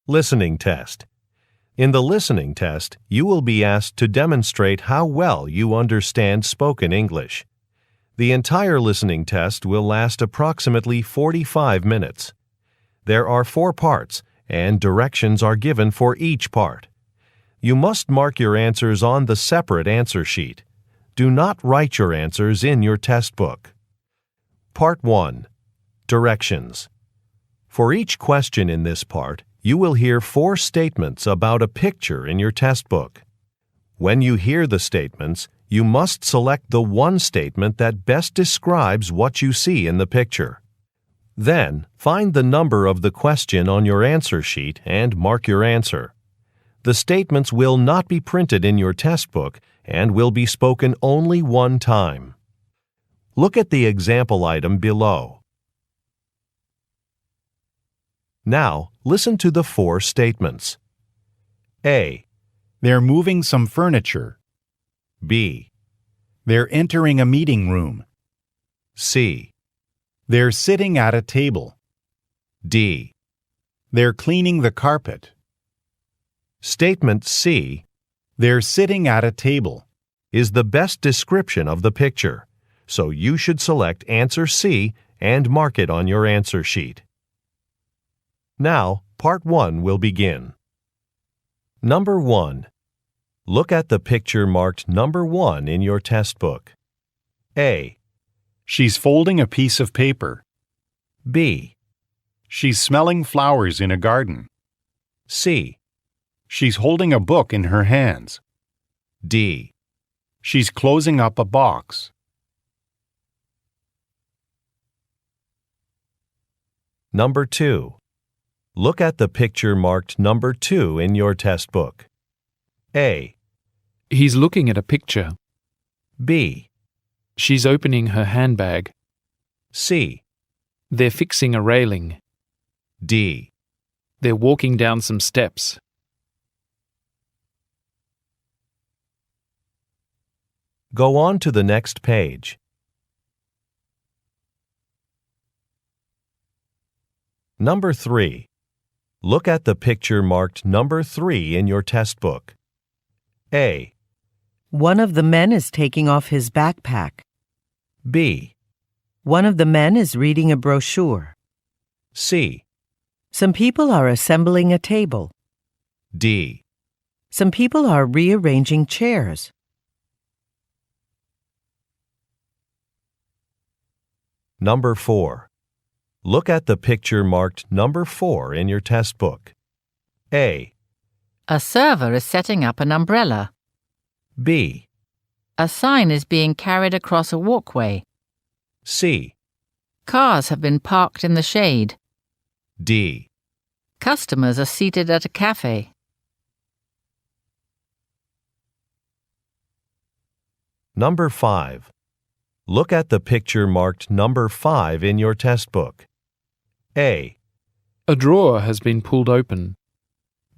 Listening test. In the listening test, you will be asked to demonstrate how well you understand spoken English. The entire listening test will last approximately 45 minutes. There are 4 parts, and directions are given for each part. You must mark your answers on the separate answer sheet. Do not write your answers in your test book. Part 1. Directions. For each question in this part, you will hear 4 statements about a picture in your test book. When you hear the statements, you must select the one statement that best describes what you see in the picture. Then, find the number of the question on your answer sheet and mark your answer. The statements will not be printed in your test book and will be spoken only one time. Look at the example item below. Now, listen to the 4 statements. A. They're moving some furniture. B. They're entering a meeting room. C. They're sitting at a table. D. They're cleaning the carpet. Statement C. They're sitting at a table. Is the best description of the picture, so you should select answer C and mark it on your answer sheet. Now, part 1 will begin. Number 1. Look at the picture marked number 1 in your test book. A. She's folding a piece of paper. B. She's smelling flowers in a garden. C. She's holding a book in her hands. D. She's closing up a box. Number 2. Look at the picture marked number 2 in your test book. A. He's looking at a picture. B. She's opening her handbag. C. They're fixing a railing. D. They're walking down some steps. Go on to the next page. Number 3. Look at the picture marked number 3 in your test book. A. One of the men is taking off his backpack. B. One of the men is reading a brochure. C. Some people are assembling a table. D. Some people are rearranging chairs. Number 4. Look at the picture marked number 4 in your test book. A. A server is setting up an umbrella. B. A sign is being carried across a walkway. C. Cars have been parked in the shade. D. Customers are seated at a cafe. Number 5. Look at the picture marked number 5 in your test book. A. A drawer has been pulled open.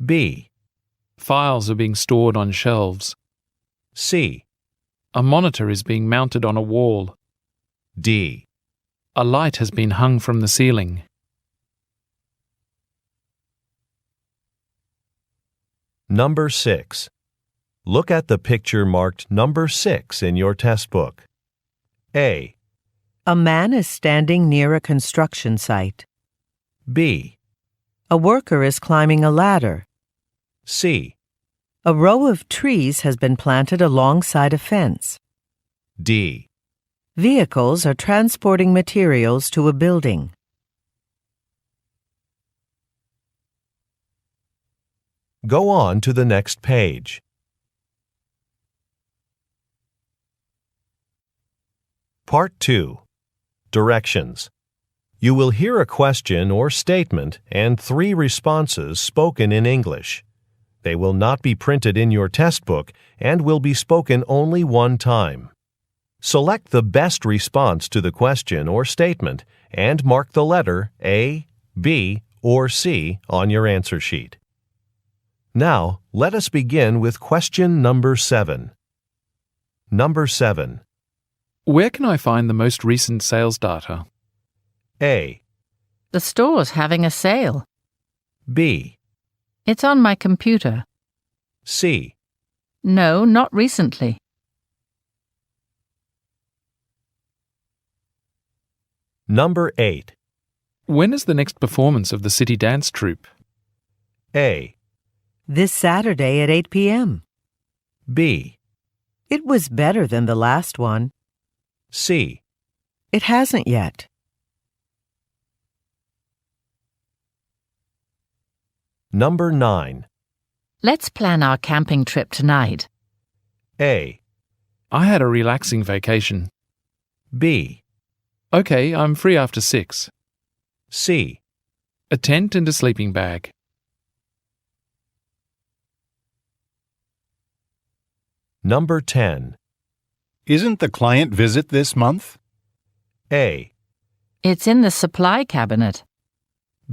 B. Files are being stored on shelves. C. A monitor is being mounted on a wall. D. A light has been hung from the ceiling. Number 6. Look at the picture marked number 6 in your test book. A. A man is standing near a construction site. B. A worker is climbing a ladder. C. A row of trees has been planted alongside a fence. D. Vehicles are transporting materials to a building. Go on to the next page. Part 2. Directions. You will hear a question or statement and 3 responses spoken in English. They will not be printed in your test book and will be spoken only one time. Select the best response to the question or statement and mark the letter A, B, or C on your answer sheet. Now, let us begin with question number 7. Number 7. Where can I find the most recent sales data? A. The store's having a sale. B. It's on my computer. C. No, not recently. Number 8. When is the next performance of the city dance troupe? A. This Saturday at 8 p.m. B. It was better than the last one. C. It hasn't yet. Number 9. Let's plan our camping trip tonight. A. I had a relaxing vacation. B. Okay, I'm free after 6. C. A tent and a sleeping bag. Number 10. Isn't the client visit this month? A. It's in the supply cabinet.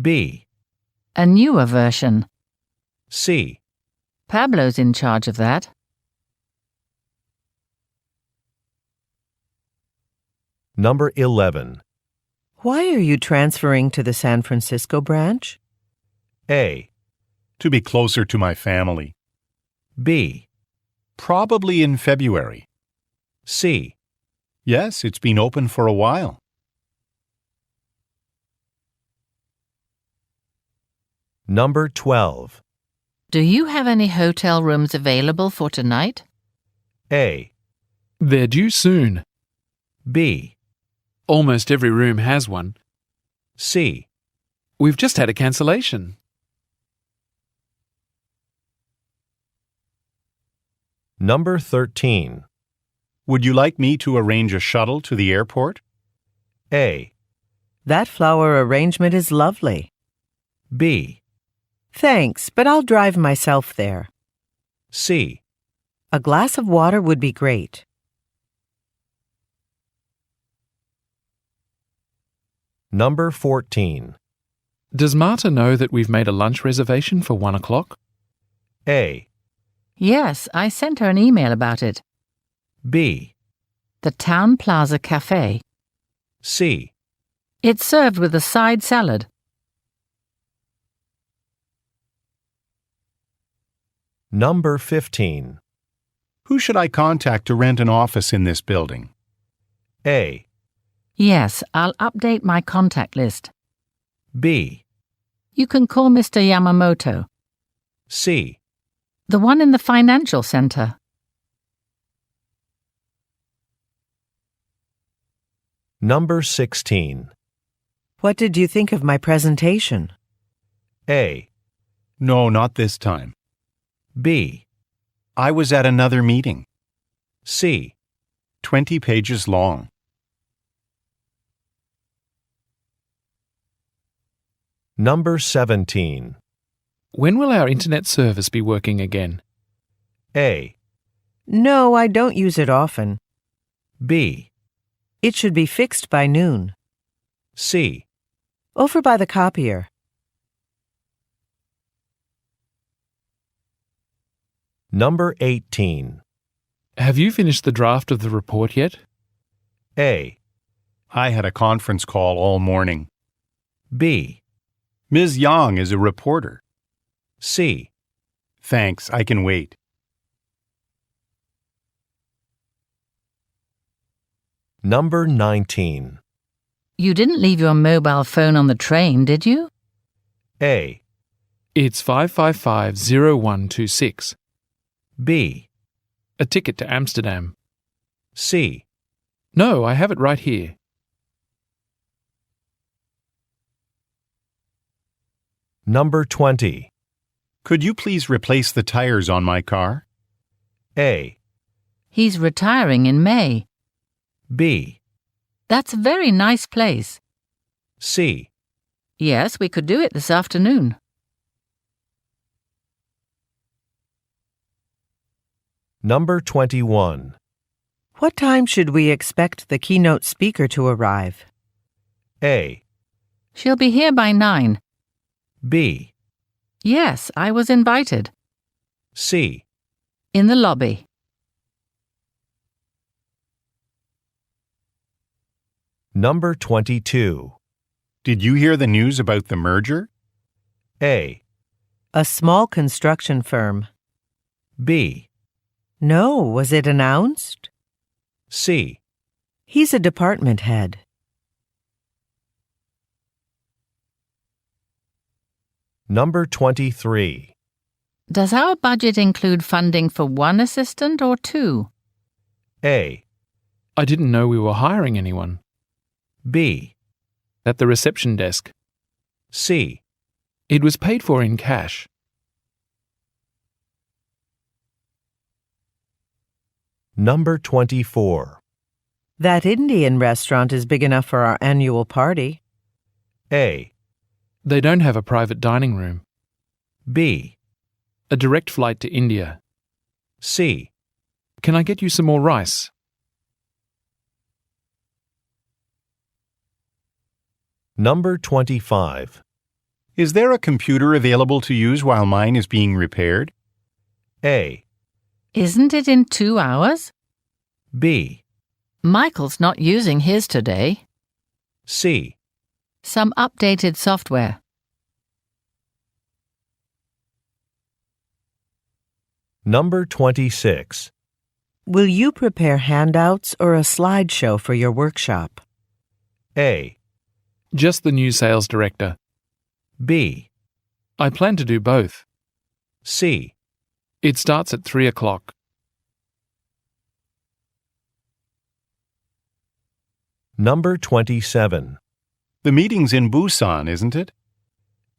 B. A newer version. C. Pablo's in charge of that. Number 11. Why are you transferring to the San Francisco branch? A. To be closer to my family. B. Probably in February. C. Yes, it's been open for a while. Number 12. Do you have any hotel rooms available for tonight? A. They're due soon. B. Almost every room has one. C. We've just had a cancellation. Number 13. Would you like me to arrange a shuttle to the airport? A. That flower arrangement is lovely. B. Thanks, but I'll drive myself there. C. A glass of water would be great. Number 14. Does Marta know that we've made a lunch reservation for 1 o'clock? A. Yes, I sent her an email about it. B. The Town Plaza Cafe. C. It's served with a side salad. Number 15. Who should I contact to rent an office in this building? A. Yes, I'll update my contact list. B. You can call Mr. Yamamoto. C. The one in the financial center. Number 16. What did you think of my presentation? A. No, not this time. B. I was at another meeting. C. 20 pages long. Number 17. When will our internet service be working again? A. No, I don't use it often. B. It should be fixed by noon. C. Over by the copier. Number 18. Have you finished the draft of the report yet? A. I had a conference call all morning. B. Ms. Yang is a reporter. C. Thanks, I can wait. Number 19. You didn't leave your mobile phone on the train, did you? A. It's 555-0126. B. A ticket to Amsterdam. C. No, I have it right here. Number 20. Could you please replace the tires on my car? A. He's retiring in May. B. That's a very nice place. C. Yes, we could do it this afternoon. Number 21. What time should we expect the keynote speaker to arrive? A. She'll be here by 9. B. Yes, I was invited. C. In the lobby. Number 22. Did you hear the news about the merger? A. A small construction firm. B. No, was it announced? C. He's a department head. Number 23. Does our budget include funding for one assistant or two? A. I didn't know we were hiring anyone. B. At the reception desk. C. It was paid for in cash. Number 24. That Indian restaurant is big enough for our annual party. A. They don't have a private dining room. B. A direct flight to India. C. Can I get you some more rice? Number 25. Is there a computer available to use while mine is being repaired? A. Isn't it in 2 hours? B. Michael's not using his today. C. Some updated software. Number 26. Will you prepare handouts or a slideshow for your workshop? A. Just the new sales director. B. I plan to do both. C. It starts at 3 o'clock. Number 27. The meeting's in Busan, isn't it?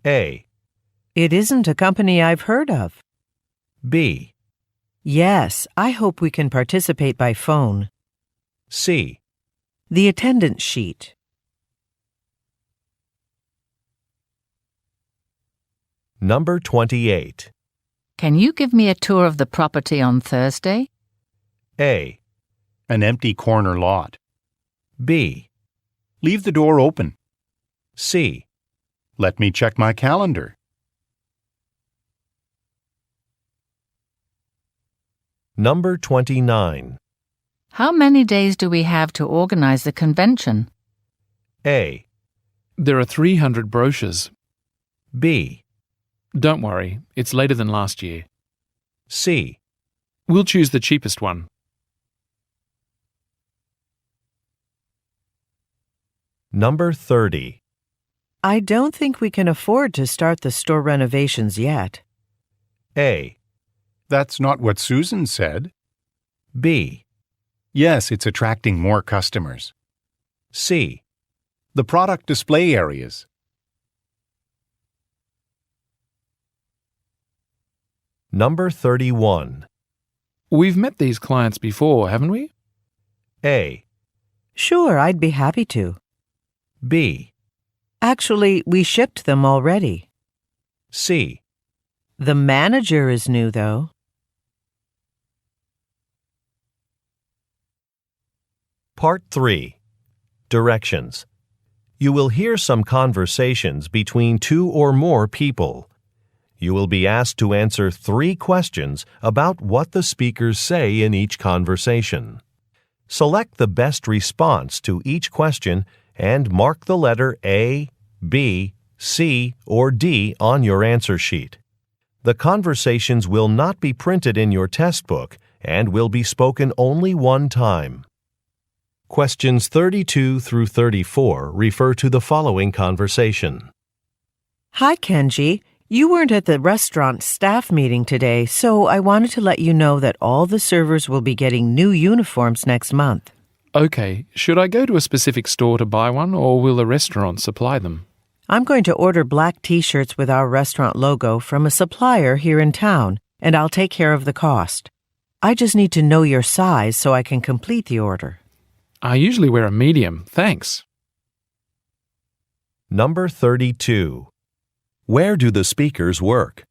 A. It isn't a company I've heard of. B. Yes, I hope we can participate by phone. C. The attendance sheet. Number 28. Can you give me a tour of the property on Thursday? A. An empty corner lot. B. Leave the door open. C. Let me check my calendar. Number 29. How many days do we have to organize the convention? A. There are 300 brochures. B. Don't worry, it's later than last year. C. We'll choose the cheapest one. Number 30. I don't think we can afford to start the store renovations yet. A. That's not what Susan said. B. Yes, it's attracting more customers. C. The product display areas. Number 31. We've met these clients before, haven't we? A. Sure, I'd be happy to. B. Actually, we shipped them already. C. The manager is new, though. Part 3. Directions. You will hear some conversations between 2 or more people. You will be asked to answer 3 questions about what the speakers say in each conversation. Select the best response to each question and mark the letter A, B, C, or D on your answer sheet. The conversations will not be printed in your test book and will be spoken only one time. Questions 32 through 34 refer to the following conversation. Hi, Kenji. You weren't at the restaurant staff meeting today, so I wanted to let you know that all the servers will be getting new uniforms next month. Okay, should I go to a specific store to buy one, or will the restaurant supply them? I'm going to order black t-shirts with our restaurant logo from a supplier here in town, and I'll take care of the cost. I just need to know your size so I can complete the order. I usually wear a medium, thanks. Number 32. Where do the speakers work?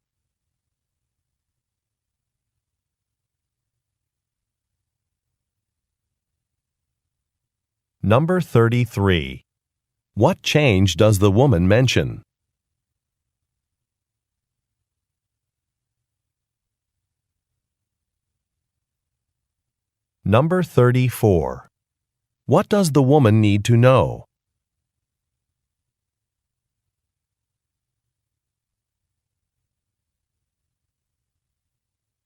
Number 33. What change does the woman mention? Number 34. What does the woman need to know?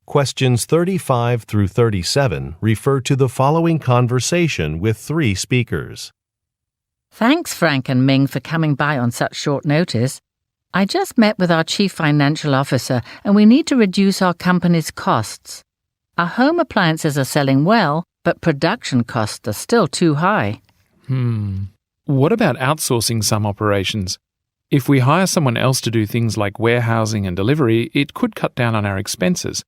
Questions 35 through 37 refer to the following conversation with 3 speakers. Thanks, Frank and Ming, for coming by on such short notice. I just met with our Chief Financial Officer and we need to reduce our company's costs. Our home appliances are selling well, but production costs are still too high. What about outsourcing some operations? If we hire someone else to do things like warehousing and delivery, it could cut down on our expenses.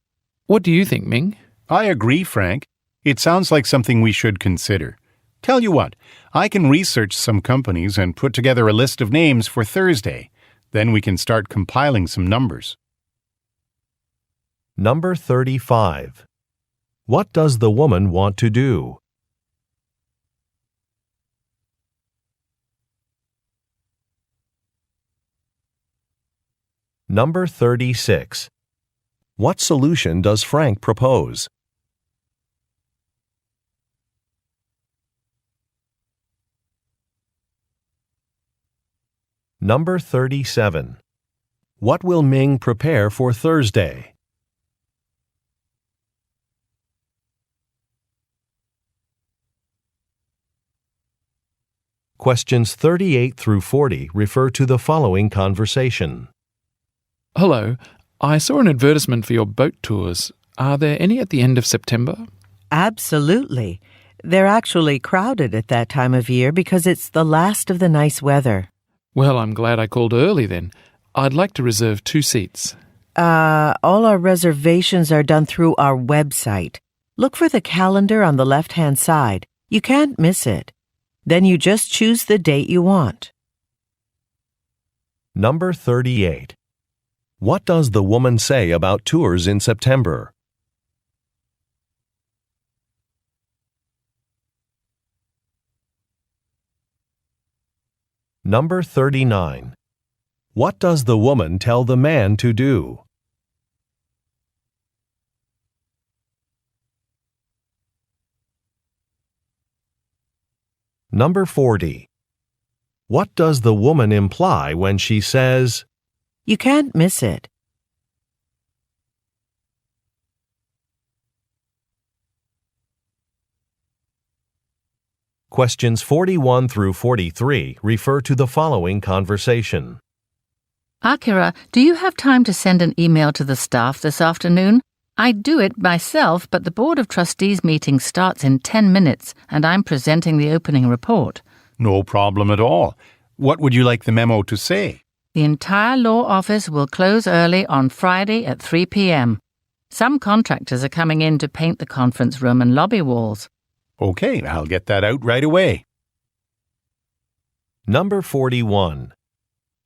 What do you think, Ming? I agree, Frank. It sounds like something we should consider. Tell you what, I can research some companies and put together a list of names for Thursday. Then we can start compiling some numbers. Number 35. What does the woman want to do? Number 36. What solution does Frank propose? Number 37. What will Ming prepare for Thursday? Questions 38 through 40 refer to the following conversation. Hello, I saw an advertisement for your boat tours. Are there any at the end of September? Absolutely. They're actually crowded at that time of year because it's the last of the nice weather. Well, I'm glad I called early then. I'd like to reserve 2 seats. All our reservations are done through our website. Look for the calendar on the left-hand side. You can't miss it. Then you just choose the date you want. Number 38. What does the woman say about tours in September? Number 39. What does the woman tell the man to do? Number 40. What does the woman imply when she says, You can't miss it. Questions 41 through 43 refer to the following conversation. Akira, do you have time to send an email to the staff this afternoon? I'd do it myself, but the Board of Trustees meeting starts in 10 minutes and I'm presenting the opening report. No problem at all. What would you like the memo to say? The entire law office will close early on Friday at 3 p.m. Some contractors are coming in to paint the conference room and lobby walls. Okay, I'll get that out right away. Number 41.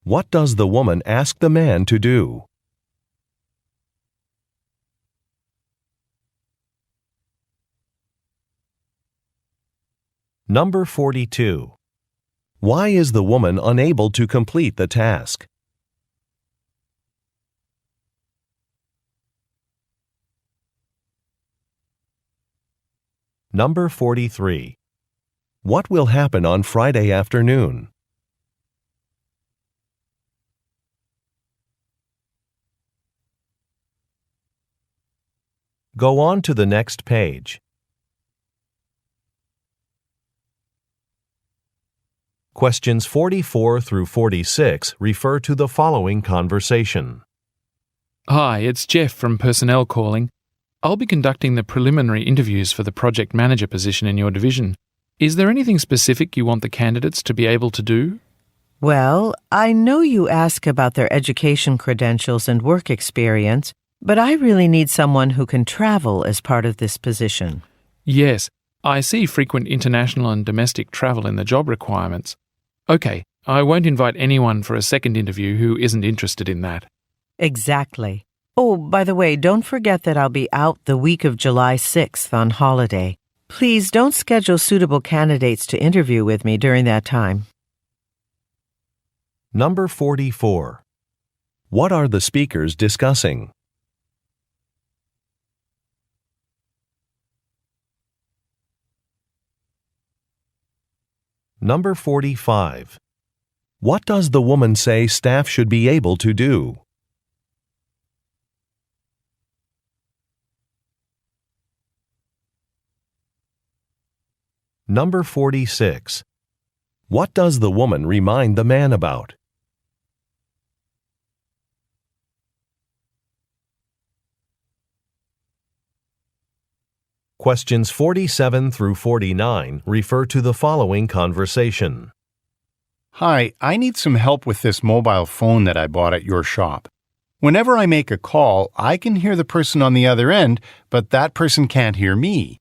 What does the woman ask the man to do? Number 42. Why is the woman unable to complete the task? Number 43. What will happen on Friday afternoon? Go on to the next page. Questions 44 through 46 refer to the following conversation. Hi, it's Jeff from Personnel calling. I'll be conducting the preliminary interviews for the project manager position in your division. Is there anything specific you want the candidates to be able to do? Well, I know you ask about their education credentials and work experience, but I really need someone who can travel as part of this position. Yes, I see frequent international and domestic travel in the job requirements. Okay, I won't invite anyone for a second interview who isn't interested in that. Exactly. Oh, by the way, don't forget that I'll be out the week of July 6th on holiday. Please don't schedule suitable candidates to interview with me during that time. Number 44. What are the speakers discussing? Number 45. What does the woman say staff should be able to do? Number 46. What does the woman remind the man about? Questions 47 through 49 refer to the following conversation. Hi, I need some help with this mobile phone that I bought at your shop. Whenever I make a call, I can hear the person on the other end, but that person can't hear me.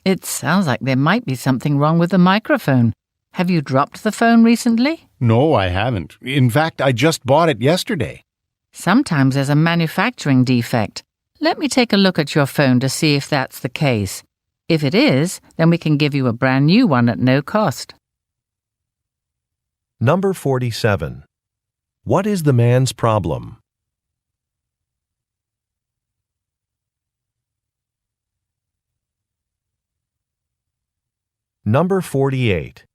It sounds like there might be something wrong with the microphone. Have you dropped the phone recently? No, I haven't. In fact, I just bought it yesterday. Sometimes there's a manufacturing defect. Let me take a look at your phone to see if that's the case. If it is, then we can give you a brand new one at no cost. Number 47. What is the man's problem? Number 48.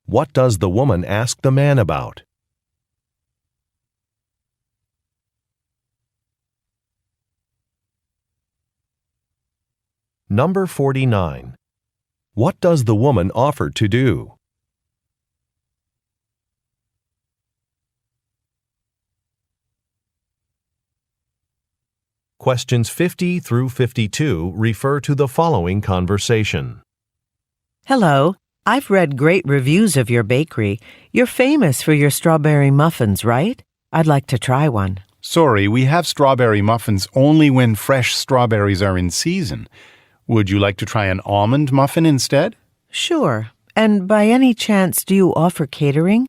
What does the woman ask the man about? Number 49. What does the woman offer to do? Questions 50 through 52 refer to the following conversation. Hello. I've read great reviews of your bakery. You're famous for your strawberry muffins, right? I'd like to try one. Sorry, we have strawberry muffins only when fresh strawberries are in season. Would you like to try an almond muffin instead? Sure. And by any chance, do you offer catering?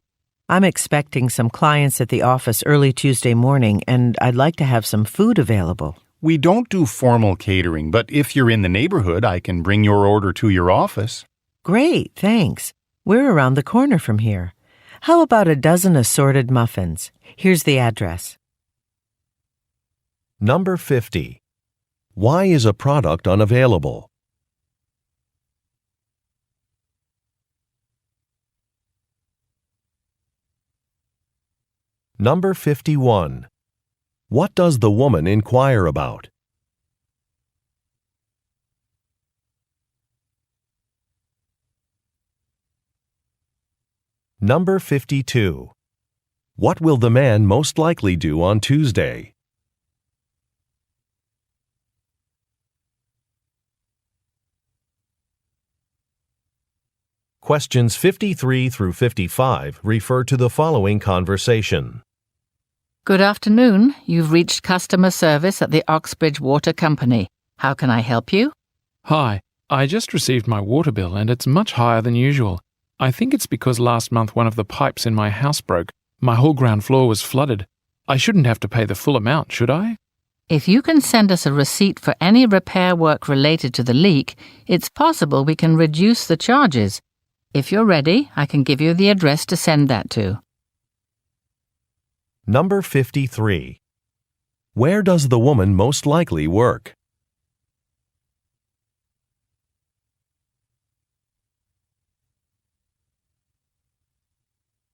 I'm expecting some clients at the office early Tuesday morning, and I'd like to have some food available. We don't do formal catering, but if you're in the neighborhood, I can bring your order to your office. Great, thanks. We're around the corner from here. How about a dozen assorted muffins? Here's the address. Number 50. Why is a product unavailable? Number 51. What does the woman inquire about? Number 52. What will the man most likely do on Tuesday? Questions 53 through 55 refer to the following conversation. Good afternoon. You've reached customer service at the Oxbridge Water Company. How can I help you? Hi, I just received my water bill and it's much higher than usual. I think it's because last month one of the pipes in my house broke. My whole ground floor was flooded. I shouldn't have to pay the full amount, should I? If you can send us a receipt for any repair work related to the leak, it's possible we can reduce the charges. If you're ready, I can give you the address to send that to. Number 53. Where does the woman most likely work?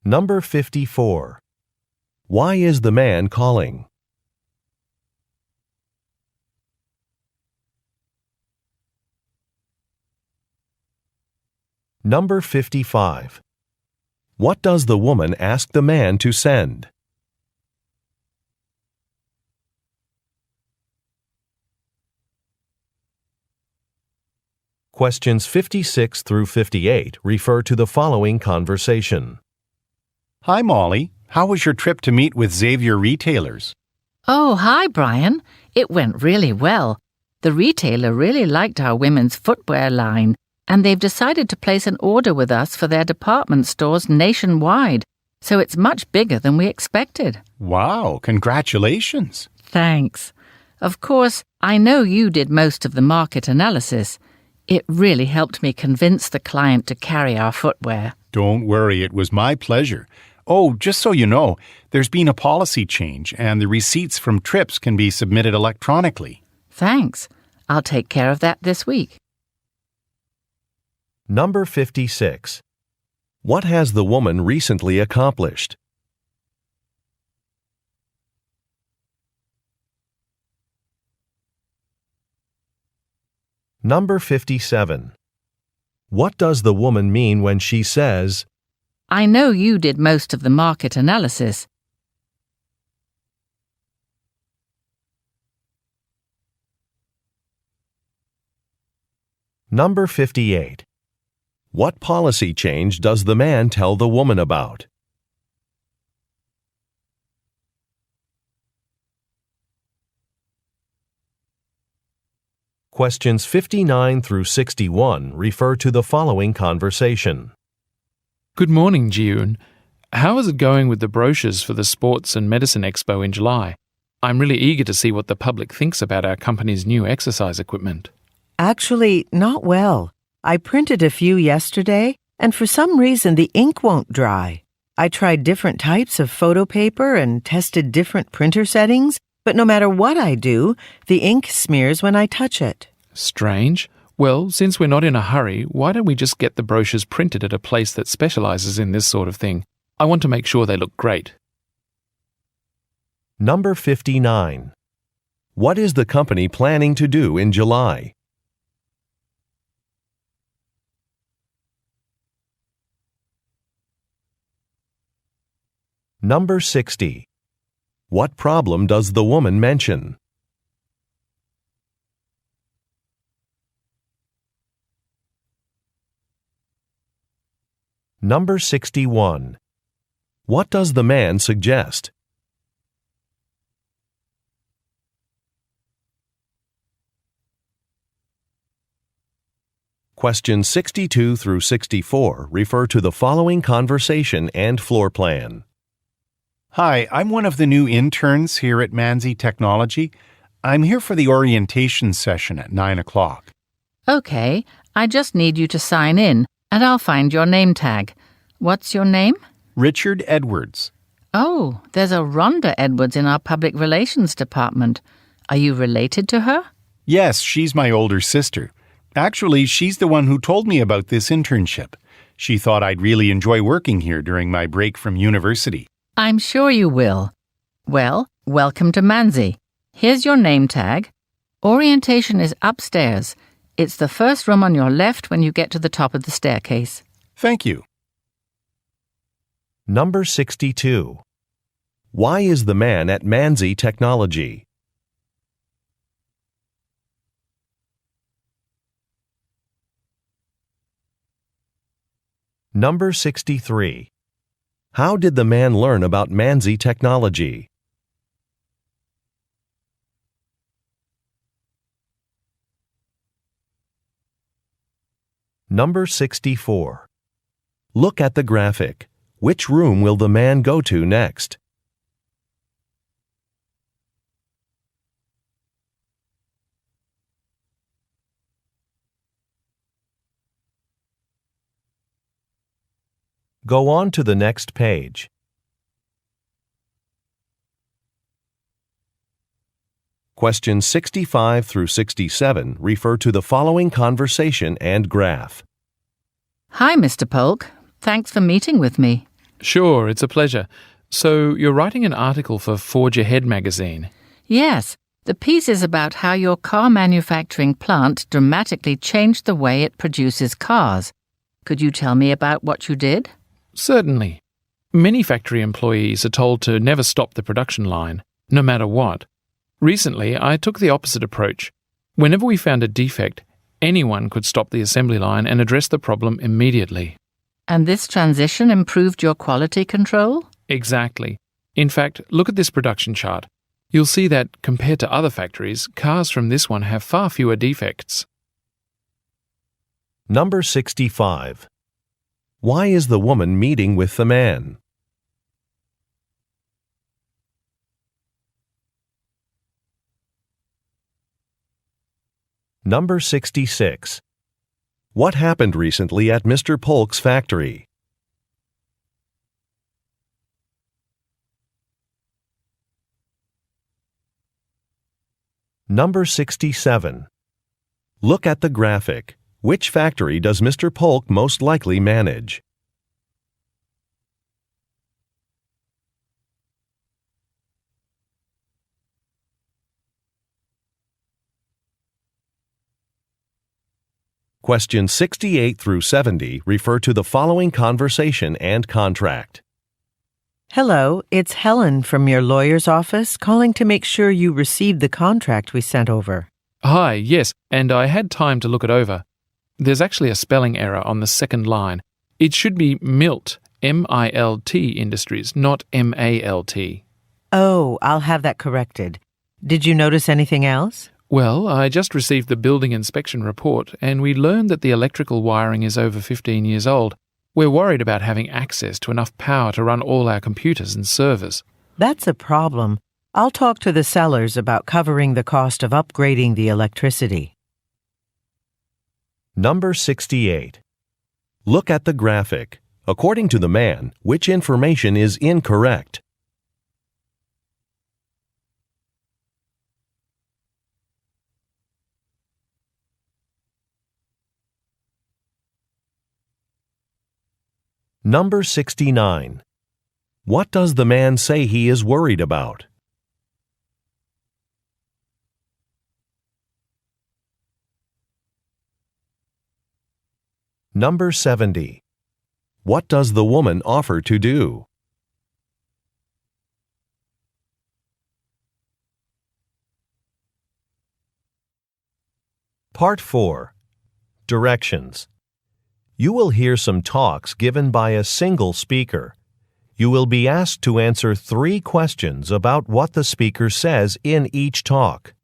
Number 54. Why is the man calling? Number 55. What does the woman ask the man to send? Questions 56 through 58 refer to the following conversation. Hi, Molly. How was your trip to meet with Xavier Retailers? Oh, hi, Brian. It went really well. The retailer really liked our women's footwear line, and they've decided to place an order with us for their department stores nationwide, so it's much bigger than we expected. Wow, congratulations. Thanks. Of course, I know you did most of the market analysis. It really helped me convince the client to carry our footwear. Don't worry, it was my pleasure. Oh, just so you know, there's been a policy change, and the receipts from trips can be submitted electronically. Thanks. I'll take care of that this week. Number 56. What has the woman recently accomplished? Number 57. What does the woman mean when she says, I know you did most of the market analysis. Number 58. What policy change does the man tell the woman about? Questions 59 through 61 refer to the following conversation. Good morning, Ji-yoon. How is it going with the brochures for the Sports and Medicine Expo in July? I'm really eager to see what the public thinks about our company's new exercise equipment. Actually, not well. I printed a few yesterday, and for some reason the ink won't dry. I tried different types of photo paper and tested different printer settings, but no matter what I do, the ink smears when I touch it. Strange. Well, since we're not in a hurry, why don't we just get the brochures printed at a place that specializes in this sort of thing? I want to make sure they look great. Number 59. What is the company planning to do in July? Number 60. What problem does the woman mention? Number 61. What does the man suggest? Questions 62 through 64 refer to the following conversation and floor plan. Hi, I'm one of the new interns here at NGHE Technology. I'm here for the orientation session at 9 o'clock. Okay, I just need you to sign in, and I'll find your name tag. What's your name? Richard Edwards. Oh, there's a Rhonda Edwards in our public relations department. Are you related to her? Yes, she's my older sister. Actually, she's the one who told me about this internship. She thought I'd really enjoy working here during my break from university. I'm sure you will. Well, welcome to NGHE. Here's your name tag. Orientation is upstairs. It's the first room on your left when you get to the top of the staircase. Thank you. Number 62. Why is the man at NGHE Technology? Number 63. How did the man learn about NGHE Technology? Number 64. Look at the graphic. Which room will the man go to next? Go on to the next page. Questions 65 through 67 refer to the following conversation and graph. Hi, Mr. Polk. Thanks for meeting with me. Sure, it's a pleasure. So, you're writing an article for Forge Ahead magazine. Yes, the piece is about how your car manufacturing plant dramatically changed the way it produces cars. Could you tell me about what you did? Certainly. Many factory employees are told to never stop the production line, no matter what. Recently, I took the opposite approach. Whenever we found a defect, anyone could stop the assembly line and address the problem immediately. And this transition improved your quality control? Exactly. In fact, look at this production chart. You'll see that, compared to other factories, cars from this one have far fewer defects. Number 65. Why is the woman meeting with the man? Number 66. What happened recently at Mr. Polk's factory? Number 67. Look at the graphic. Which factory does Mr. Polk most likely manage? Questions 68 through 70 refer to the following conversation and contract. Hello, it's Helen from your lawyer's office calling to make sure you received the contract we sent over. Hi, yes, and I had time to look it over. There's actually a spelling error on the second line. It should be MILT, M-I-L-T Industries, not M-A-L-T. Oh, I'll have that corrected. Did you notice anything else? Well, I just received the building inspection report, and we learned that the electrical wiring is over 15 years old. We're worried about having access to enough power to run all our computers and servers. That's a problem. I'll talk to the sellers about covering the cost of upgrading the electricity. Number 68. Look at the graphic. According to the man, which information is incorrect? Number 69. What does the man say he is worried about? Number 70. What does the woman offer to do? Part 4. Directions. You will hear some talks given by a single speaker. You will be asked to answer 3 questions about what the speaker says in each talk.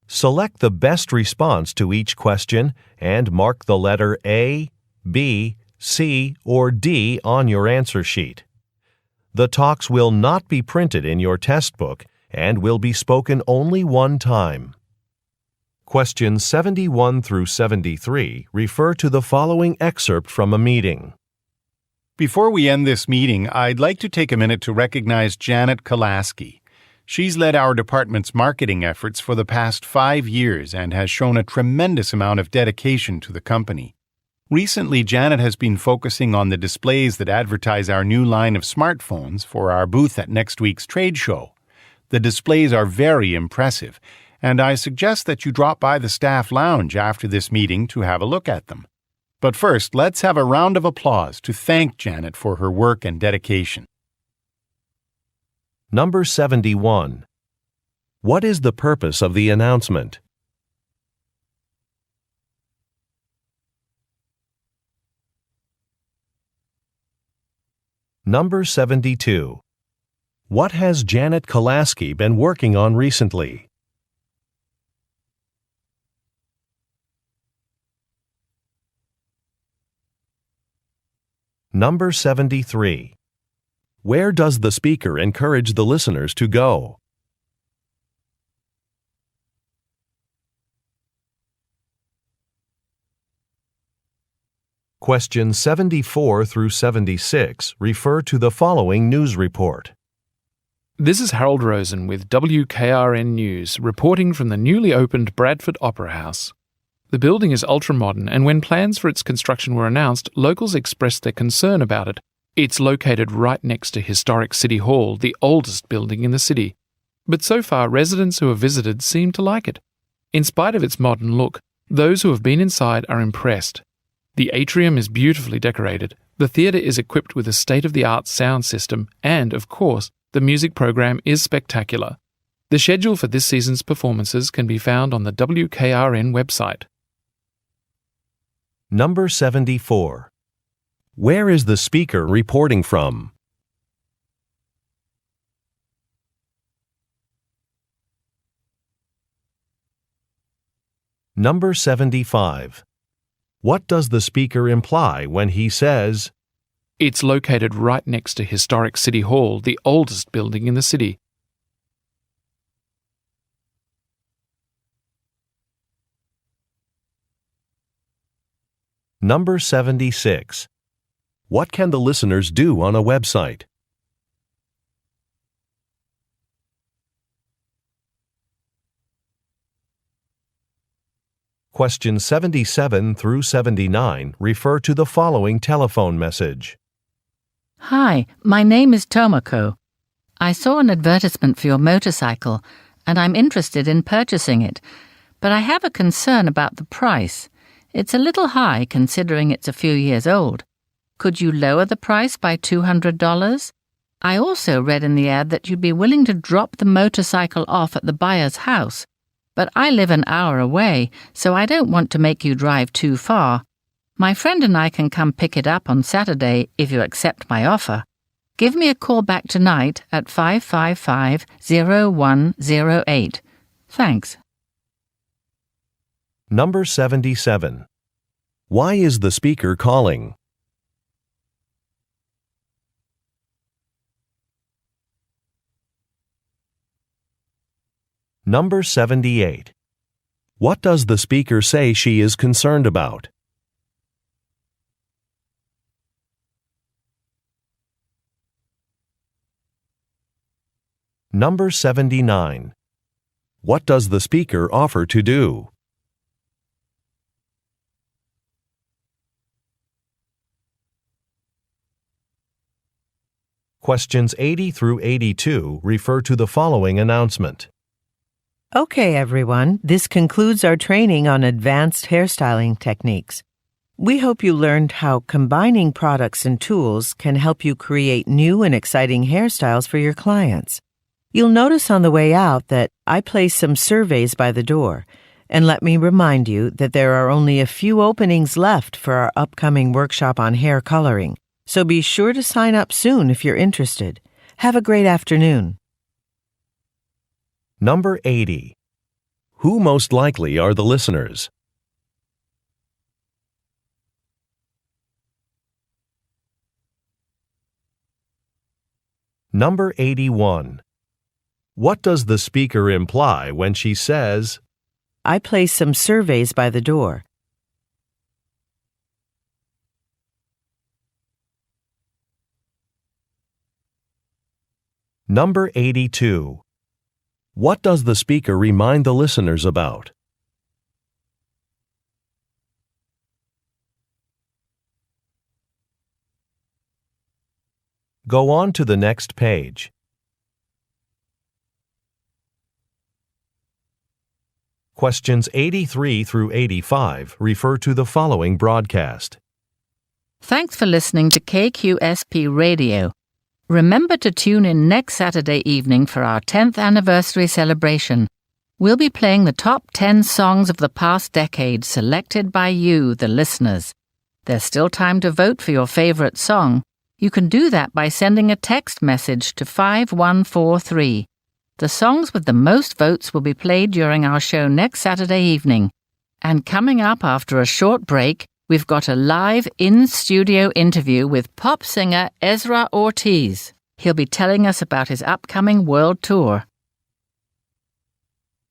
Select the best response to each question and mark the letter A, B, C, or D on your answer sheet. The talks will not be printed in your test book and will be spoken only one time. Questions 71 through 73 refer to the following excerpt from a meeting. Before we end this meeting, I'd like to take a minute to recognize Janet Kolaski. She's led our department's marketing efforts for the past 5 years and has shown a tremendous amount of dedication to the company. Recently, Janet has been focusing on the displays that advertise our new line of smartphones for our booth at next week's trade show. The displays are very impressive, and I suggest that you drop by the staff lounge after this meeting to have a look at them. But first, let's have a round of applause to thank Janet for her work and dedication. Number 71. What is the purpose of the announcement? Number 72. What has Janet Kolaski been working on recently? Number 73. Where does the speaker encourage the listeners to go? Questions 74 through 76 refer to the following news report. This is Harold Rosen with WKRN News, reporting from the newly opened Bradford Opera House. The building is ultra-modern, and when plans for its construction were announced, locals expressed their concern about it. It's located right next to historic City Hall, the oldest building in the city. But so far, residents who have visited seem to like it. In spite of its modern look, those who have been inside are impressed. The atrium is beautifully decorated, the theatre is equipped with a state-of-the-art sound system, and, of course, the music program is spectacular. The schedule for this season's performances can be found on the WKRN website. Number 74. Where is the speaker reporting from? Number 75. What does the speaker imply when he says, It's located right next to historic City Hall, the oldest building in the city? Number 76. What can the listeners do on a website? Questions 77 through 79 refer to the following telephone message. Hi, my name is Tomoko. I saw an advertisement for your motorcycle, and I'm interested in purchasing it, but I have a concern about the price. It's a little high considering it's a few years old. Could you lower the price by $200? I also read in the ad that you'd be willing to drop the motorcycle off at the buyer's house. But I live an hour away, so I don't want to make you drive too far. My friend and I can come pick it up on Saturday if you accept my offer. Give me a call back tonight at 555-0108. Thanks. Number 77. Why is the speaker calling? Number 78. What does the speaker say she is concerned about? Number 79. What does the speaker offer to do? Questions 80 through 82 refer to the following announcement. Okay, everyone, this concludes our training on advanced hairstyling techniques. We hope you learned how combining products and tools can help you create new and exciting hairstyles for your clients. You'll notice on the way out that I placed some surveys by the door, and let me remind you that there are only a few openings left for our upcoming workshop on hair coloring, so be sure to sign up soon if you're interested. Have a great afternoon. Number 80. Who most likely are the listeners? Number 81. What does the speaker imply when she says, I placed some surveys by the door. Number 82. What does the speaker remind the listeners about? Go on to the next page. Questions 83 through 85 refer to the following broadcast. Thanks for listening to KQSP Radio. Remember to tune in next Saturday evening for our 10th anniversary celebration. We'll be playing the top 10 songs of the past decade selected by you, the listeners. There's still time to vote for your favorite song. You can do that by sending a text message to 5143. The songs with the most votes will be played during our show next Saturday evening. And coming up after a short break, we've got a live in-studio interview with pop singer Ezra Ortiz. He'll be telling us about his upcoming world tour.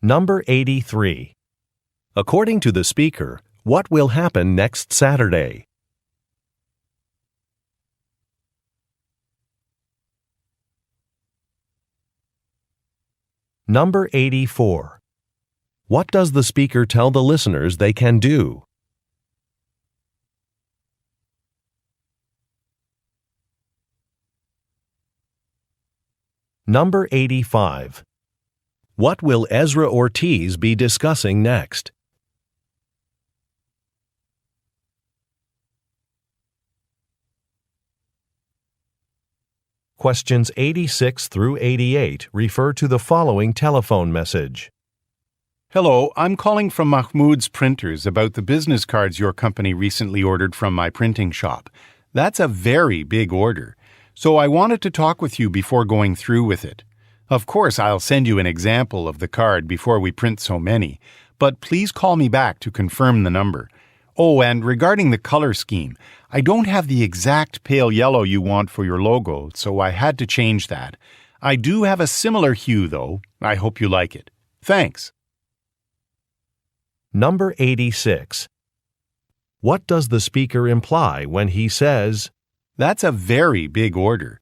Number 83. According to the speaker, what will happen next Saturday? Number 84. What does the speaker tell the listeners they can do? Number 85. What will Ezra Ortiz be discussing next? Questions 86 through 88 refer to the following telephone message. Hello, I'm calling from Mahmoud's Printers about the business cards your company recently ordered from my printing shop. That's a very big order. So I wanted to talk with you before going through with it. Of course, I'll send you an example of the card before we print so many, but please call me back to confirm the number. Oh, and regarding the color scheme, I don't have the exact pale yellow you want for your logo, so I had to change that. I do have a similar hue, though. I hope you like it. Thanks. Number 86. What does the speaker imply when he says, That's a very big order.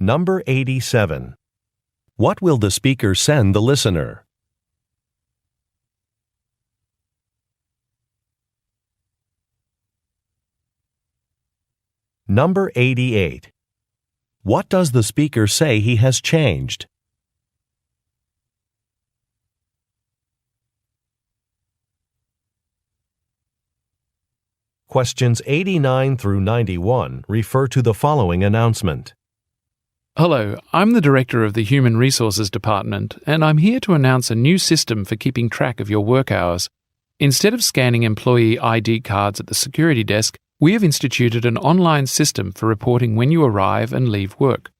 Number 87. What will the speaker send the listener? Number 88. What does the speaker say he has changed? Questions 89 through 91 refer to the following announcement. Hello, I'm the Director of the Human Resources Department, and I'm here to announce a new system for keeping track of your work hours. Instead of scanning employee ID cards at the security desk, we have instituted an online system for reporting when you arrive and leave work.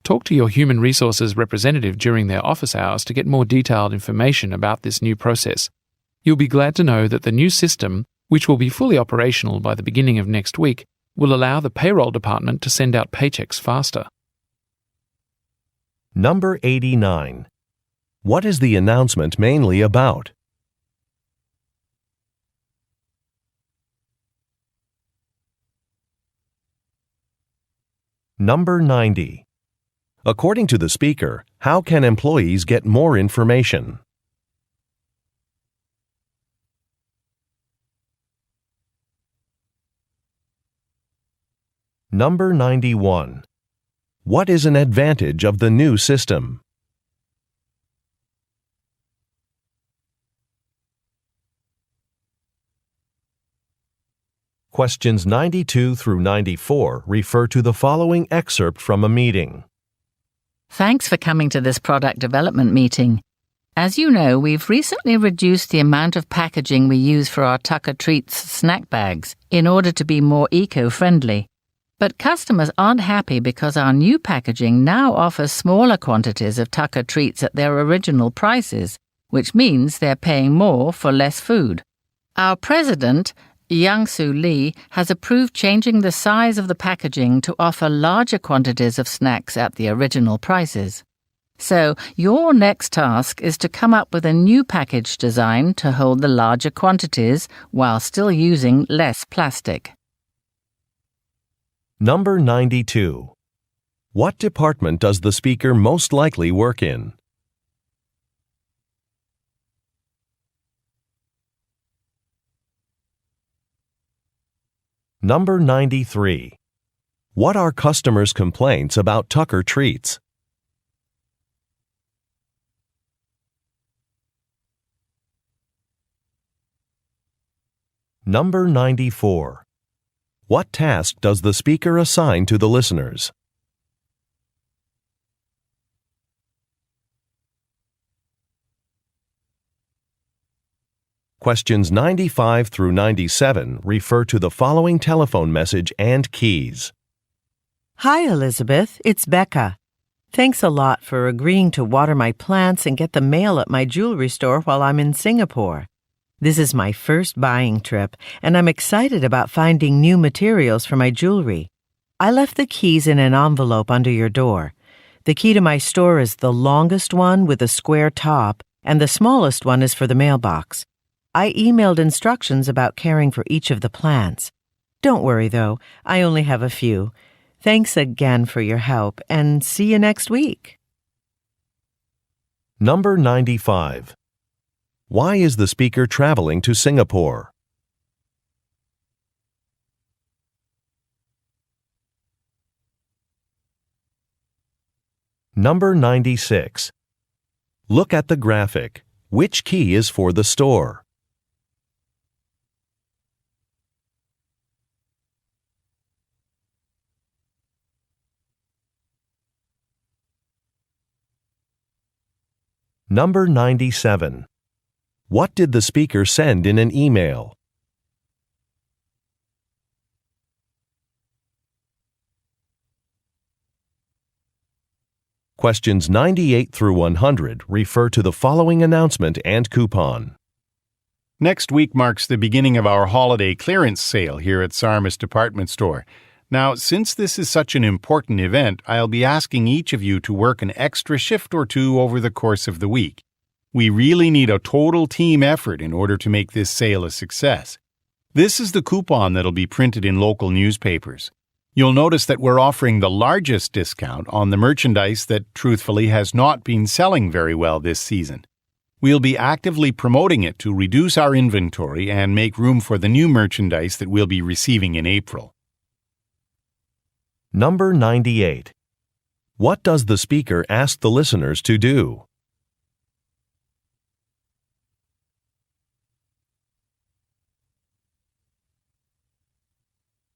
Talk to your Human Resources representative during their office hours to get more detailed information about this new process. You'll be glad to know that the new system, which will be fully operational by the beginning of next week, will allow the payroll department to send out paychecks faster. Number 89. What is the announcement mainly about? Number 90. According to the speaker, how can employees get more information? Number 91. What is an advantage of the new system? Questions 92 through 94 refer to the following excerpt from a meeting. Thanks for coming to this product development meeting. As you know, we've recently reduced the amount of packaging we use for our Tucker Treats snack bags in order to be more eco-friendly. But customers aren't happy because our new packaging now offers smaller quantities of Tucker Treats at their original prices, which means they're paying more for less food. Our president, Young-Soo Lee, has approved changing the size of the packaging to offer larger quantities of snacks at the original prices. So, your next task is to come up with a new package design to hold the larger quantities while still using less plastic. Number 92. What department does the speaker most likely work in? Number 93. What are customers' complaints about Tucker Treats? Number 94. What task does the speaker assign to the listeners? Questions 95 through 97 refer to the following telephone message and keys. Hi, Elizabeth. It's Becca. Thanks a lot for agreeing to water my plants and get the mail at my jewelry store while I'm in Singapore. This is my first buying trip, and I'm excited about finding new materials for my jewelry. I left the keys in an envelope under your door. The key to my store is the longest one with a square top, and the smallest one is for the mailbox. I emailed instructions about caring for each of the plants. Don't worry, though. I only have a few. Thanks again for your help, and see you next week. Number 95. Why is the speaker traveling to Singapore? Number 96. Look at the graphic. Which key is for the store? Number 97. What did the speaker send in an email? Questions 98 through 100 refer to the following announcement and coupon. Next week marks the beginning of our holiday clearance sale here at Sarmus Department Store. Now, since this is such an important event, I'll be asking each of you to work an extra shift or two over the course of the week. We really need a total team effort in order to make this sale a success. This is the coupon that'll be printed in local newspapers. You'll notice that we're offering the largest discount on the merchandise that truthfully has not been selling very well this season. We'll be actively promoting it to reduce our inventory and make room for the new merchandise that we'll be receiving in April. Number 98. What does the speaker ask the listeners to do?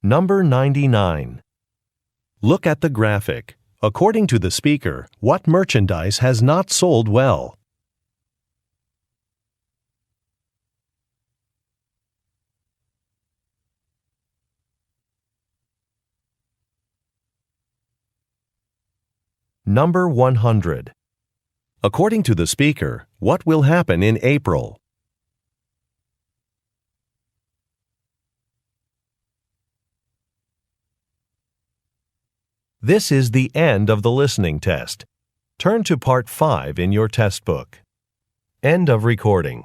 Number 99. Look at the graphic. According to the speaker, what merchandise has not sold well? Number 100. According to the speaker, what will happen in April? This is the end of the listening test. Turn to Part 5 in your test book. End of recording.